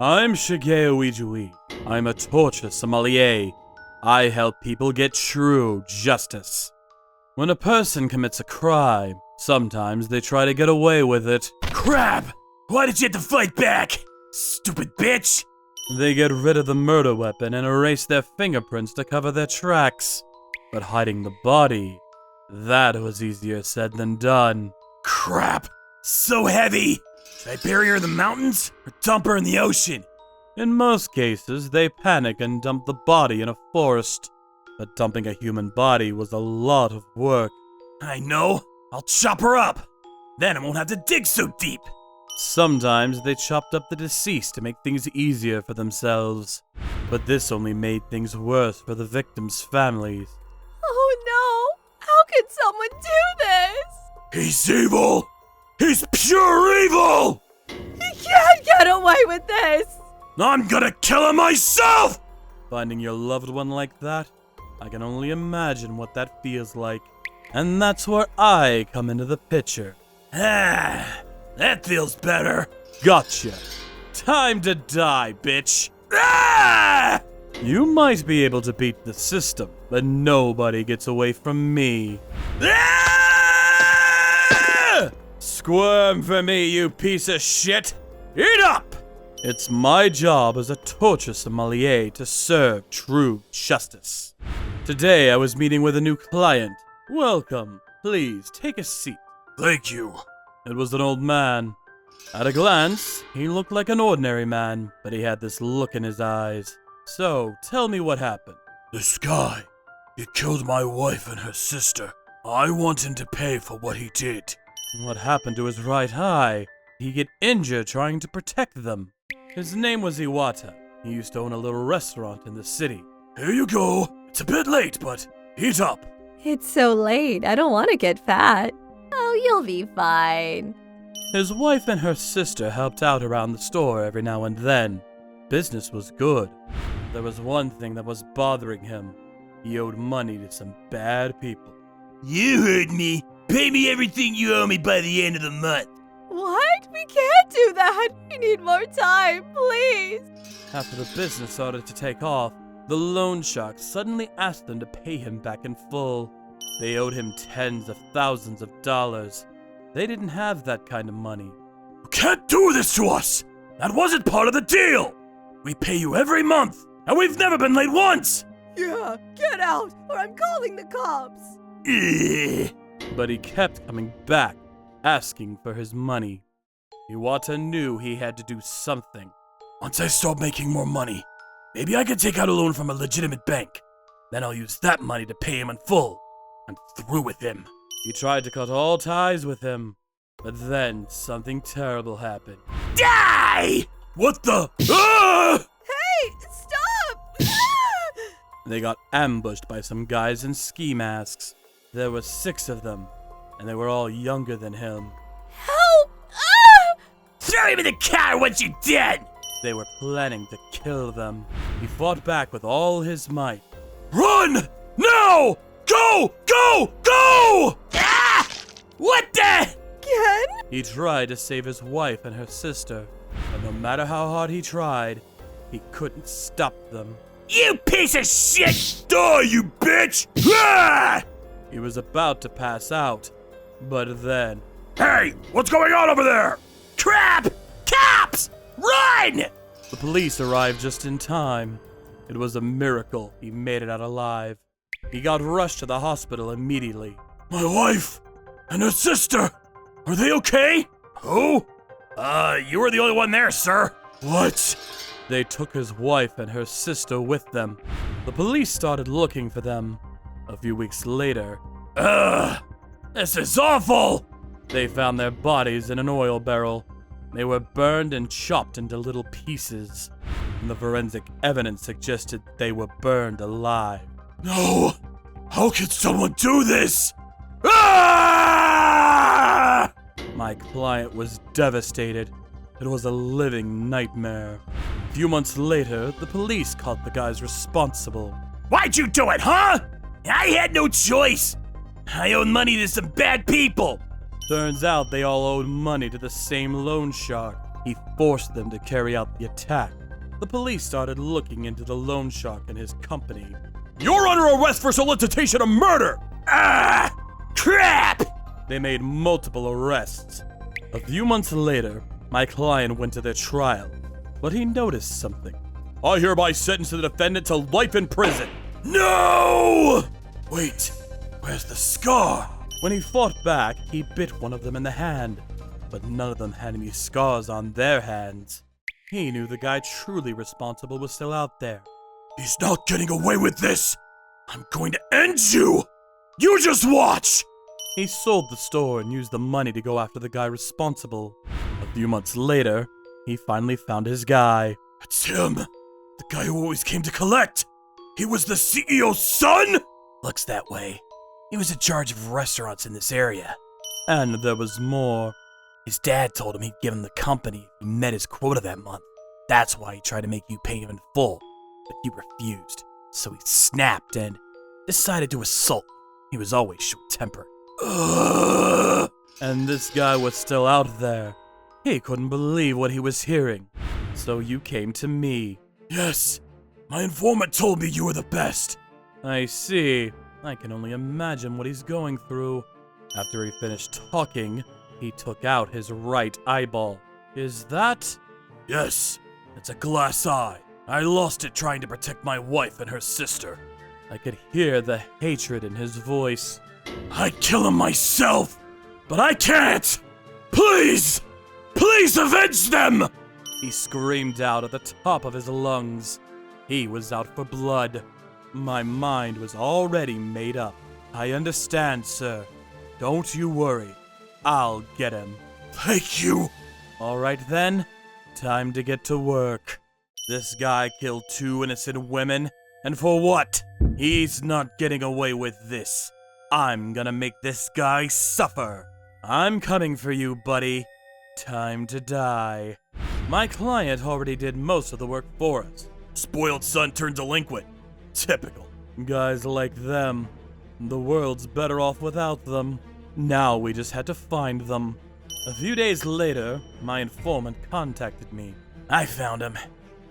I'm Shigeo Ijui. I'm a torture sommelier. I help people get true justice. When a person commits a crime, sometimes they try to get away with it. Crap! Why did you have to fight back? Stupid bitch! They get rid of the murder weapon and erase their fingerprints to cover their tracks. But hiding the body, that was easier said than done. Crap! So heavy! Should I bury her in the mountains or dump her in the ocean? In most cases, they panic and dump the body in a forest. But dumping a human body was a lot of work. I know. I'll chop her up. Then I won't have to dig so deep. Sometimes they chopped up the deceased to make things easier for themselves. But this only made things worse for the victims' families. Oh no! How could someone do this? He's evil! He's pure evil! He can't get away with this! I'm gonna kill him myself! Finding your loved one like that, I can only imagine what that feels like. And that's where I come into the picture. Ah, that feels better. Gotcha. Time to die, bitch. Ah! You might be able to beat the system, but nobody gets away from me. Ah! Squirm for me, you piece of shit. Eat up! It's my job as a torture sommelier to serve true justice. Today I was meeting with a new client. Welcome. Please, take a seat. Thank you. It was an old man. At a glance, he looked like an ordinary man, but he had this look in his eyes. So, tell me what happened. This guy, he killed my wife and her sister. I want him to pay for what he did. What happened to his right eye? He get injured trying to protect them. His name was Iwata. He used to own a little restaurant in the city. Here you go. It's a bit late, but eat up. It's so late. I don't want to get fat. Oh, you'll be fine. His wife and her sister helped out around the store every now and then. Business was good. There was one thing that was bothering him. He owed money to some bad people. You heard me. Pay me everything you owe me by the end of the month. What? We can't do that. We need more time, please. After the business started to take off, the loan shark suddenly asked them to pay him back in full. They owed him tens of thousands of dollars. They didn't have that kind of money. You can't do this to us! That wasn't part of the deal! We pay you every month, and we've never been late once! Yeah, get out, or I'm calling the cops. But he kept coming back, asking for his money. Iwata knew he had to do something. Once I start making more money, maybe I can take out a loan from a legitimate bank. Then I'll use that money to pay him in full. I'm through with him. He tried to cut all ties with him, but then something terrible happened. Die! What the? Ah! Hey, stop! They got ambushed by some guys in ski masks. There were 6 of them, and they were all younger than him. Help! Throw him in the car once you're dead! They were planning to kill them. He fought back with all his might. Run! No! Go! Go! Go! Ah! What the? Again? He tried to save his wife and her sister, but no matter how hard he tried, he couldn't stop them. You piece of shit! Die, you bitch! Ah! He was about to pass out, but then... Hey! What's going on over there? Crap! Cops! Run! The police arrived just in time. It was a miracle he made it out alive. He got rushed to the hospital immediately. My wife and her sister! Are they okay? Who? You were the only one there, sir. What? They took his wife and her sister with them. The police started looking for them. A few weeks later... This is awful! They found their bodies in an oil barrel. They were burned and chopped into little pieces. And the forensic evidence suggested they were burned alive. No! How could someone do this? Ah! My client was devastated. It was a living nightmare. A few months later, the police caught the guys responsible. Why'd you do it, huh? I had no choice. I owed money to some bad people. Turns out they all owed money to the same loan shark. He forced them to carry out the attack. The police started looking into the loan shark and his company. You're under arrest for solicitation of murder! Ah! Crap! They made multiple arrests. A few months later, my client went to their trial, but he noticed something. I hereby sentence the defendant to life in prison. No! Wait, where's the scar? When he fought back, he bit one of them in the hand, but none of them had any scars on their hands. He knew the guy truly responsible was still out there. He's not getting away with this! I'm going to end you! You just watch! He sold the store and used the money to go after the guy responsible. A few months later, he finally found his guy. It's him! The guy who always came to collect! He was the CEO's son?! Looks that way. He was in charge of restaurants in this area. And there was more. His dad told him he'd give him the company if he met his quota that month. That's why he tried to make you pay him in full. But you refused. So he snapped and decided to assault you. He was always short-tempered. And this guy was still out there. He couldn't believe what he was hearing. So you came to me. Yes. My informant told me you were the best. I see. I can only imagine what he's going through. After he finished talking, he took out his right eyeball. Is that? Yes. It's a glass eye. I lost it trying to protect my wife and her sister. I could hear the hatred in his voice. I'd kill him myself, but I can't! Please! Please avenge them! He screamed out at the top of his lungs. He was out for blood. My mind was already made up. I understand, sir. Don't you worry. I'll get him. Thank you! All right then, time to get to work. This guy killed 2 innocent women, and for what? He's not getting away with this. I'm gonna make this guy suffer. I'm coming for you, buddy. Time to die. My client already did most of the work for us. Spoiled son turned delinquent. Typical. Guys like them. The world's better off without them. Now we just had to find them. A few days later, my informant contacted me. I found him.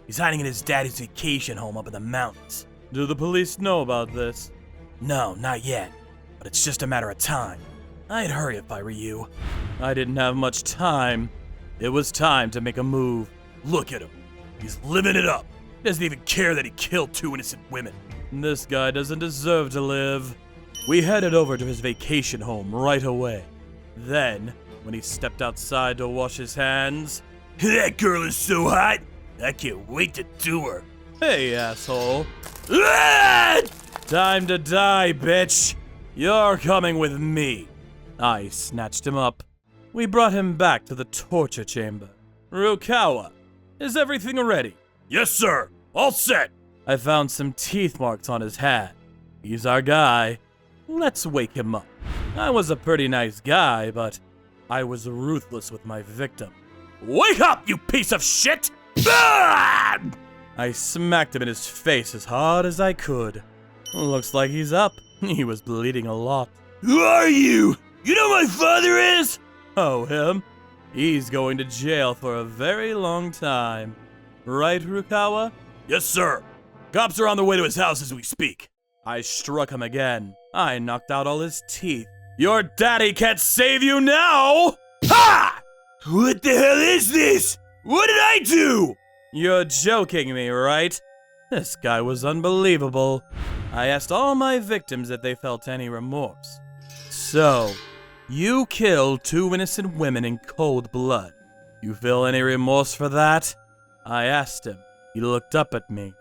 He's hiding in his daddy's vacation home up in the mountains. Do the police know about this? No, not yet. But it's just a matter of time. I'd hurry if I were you. I didn't have much time. It was time to make a move. Look at him. He's living it up. He doesn't even care that he killed 2 innocent women. This guy doesn't deserve to live. We headed over to his vacation home right away. Then, when he stepped outside to wash his hands... That girl is so hot! I can't wait to do her. Hey, asshole. Ah! Time to die, bitch. You're coming with me. I snatched him up. We brought him back to the torture chamber. Rukawa, is everything ready? Yes, sir. All set. I found some teeth marks on his hand. He's our guy. Let's wake him up. I was a pretty nice guy, but I was ruthless with my victim. Wake up, you piece of shit! Ah! I smacked him in his face as hard as I could. Looks like he's up. He was bleeding a lot. Who are you? You know who my father is? Oh, him? He's going to jail for a very long time. Right, Rukawa? Yes, sir. Cops are on their way to his house as we speak. I struck him again. I knocked out all his teeth. Your daddy can't save you now! Ha! What the hell is this? What did I do? You're joking me, right? This guy was unbelievable. I asked all my victims if they felt any remorse. So, you killed 2 innocent women in cold blood. You feel any remorse for that? I asked him. He looked up at me.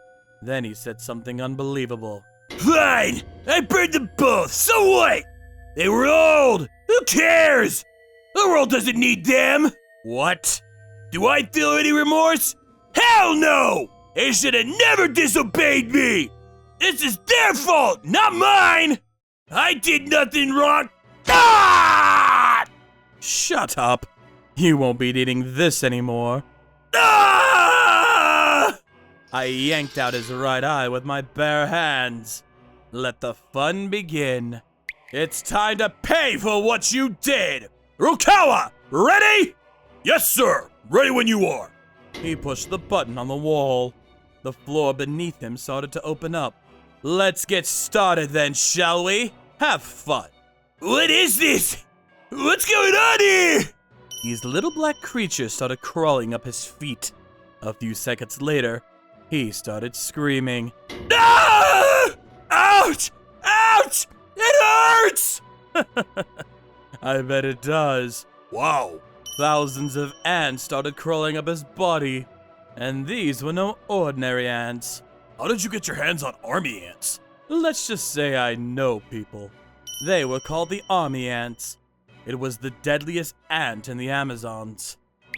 Then he said something unbelievable. Fine! I burned them both, so what? They were old! Who cares? The world doesn't need them! What? Do I feel any remorse? Hell no! They should have never disobeyed me! This is their fault, not mine! I did nothing wrong! Ah! Shut up! You won't be needing this anymore. Ah! I yanked out his right eye with my bare hands. Let the fun begin. It's time to pay for what you did! Rukawa, ready? Yes, sir. Ready when you are. He pushed the button on the wall. The floor beneath him started to open up. Let's get started then, shall we? Have fun. What is this? What's going on here? These little black creatures started crawling up his feet. A few seconds later, he started screaming. Ah! Ouch! Ouch! It hurts! I bet it does. Wow. Thousands of ants started crawling up his body. And these were no ordinary ants. How did you get your hands on army ants? Let's just say I know people. They were called the army ants. It was the deadliest ant in the Amazons.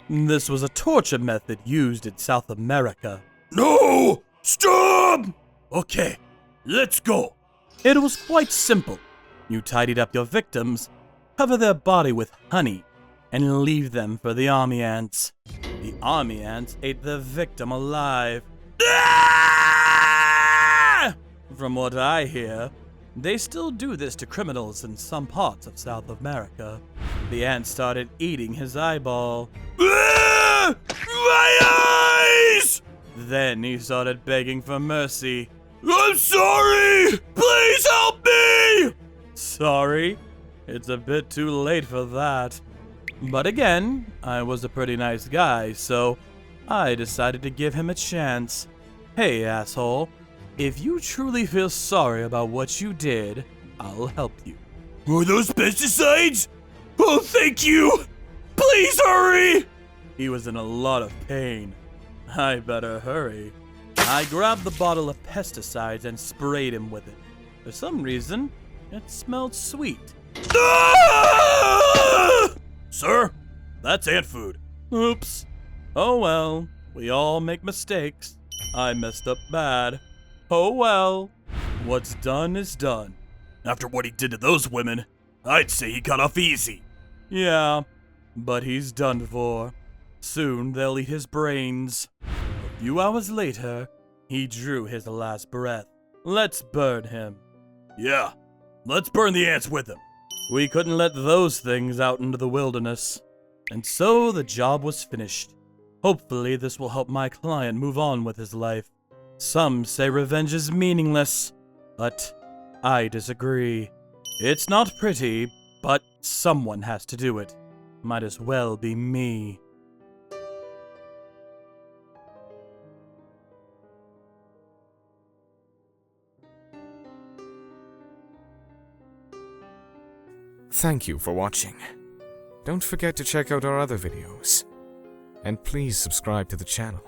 This was a torture method used in South America. No! Stop! Okay, let's go. It was quite simple. You tidied up your victims, cover their body with honey, and leave them for the army ants. The army ants ate the victim alive. Ah! From what I hear, they still do this to criminals in some parts of South America. The ant started eating his eyeball. Ah! My eyes! Then he started begging for mercy. I'm sorry! Please help me! Sorry? It's a bit too late for that. But again, I was a pretty nice guy, so I decided to give him a chance. Hey, asshole. If you truly feel sorry about what you did, I'll help you. Were those pesticides? Oh, thank you! Please hurry! He was in a lot of pain. I better hurry. I grabbed the bottle of pesticides and sprayed him with it. For some reason, it smelled sweet. Ah! Sir, that's ant food. Oops. Oh well, we all make mistakes. I messed up bad. Oh well. What's done is done. After what he did to those women, I'd say he got off easy. Yeah, but he's done for. Soon they'll eat his brains. A few hours later, he drew his last breath. Let's burn him. Yeah, let's burn the ants with him. We couldn't let those things out into the wilderness. And so the job was finished. Hopefully this will help my client move on with his life. Some say revenge is meaningless, but I disagree. It's not pretty, but someone has to do it. Might as well be me. Thank you for watching. Don't forget to check out our other videos. And please subscribe to the channel.